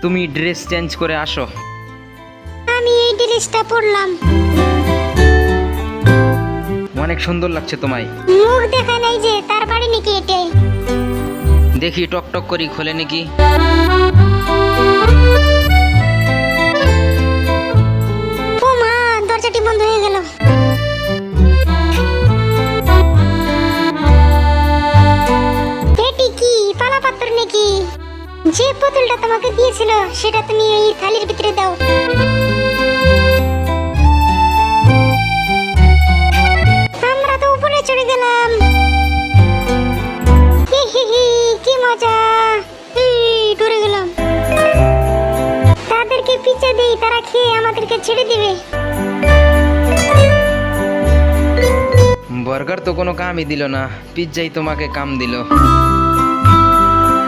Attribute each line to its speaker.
Speaker 1: তুমি dress change করে আসো।
Speaker 2: আমি এই ড্রেসটা পরলাম,
Speaker 1: অনেক সুন্দর লাগছে তোমায়।
Speaker 2: মুখ দেখা নাই যে, তার বাড়ি নাকি এটাই?
Speaker 1: দেখি টক করি খোলে নাকি।
Speaker 2: ও মা, দরজাটি বন্ধ হয়ে গেল। এটি কি পালা পাত্র নাকি? যে বোতলটা তোমাকে দিয়েছিল সেটা তুমি এই থালির ভিতরে দাও। আমরা তো উপরে চড়ে গেলাম। হি হি হি, কি মজা। ডরে গেলাম। তাদেরকে পিছে দেই, তারা খেয়ে আমাদেরকে ছেড়ে দিবে।
Speaker 1: বার্গার তো কোনো কামই দিল না, পিৎজাই তোমাকে কাম দিল।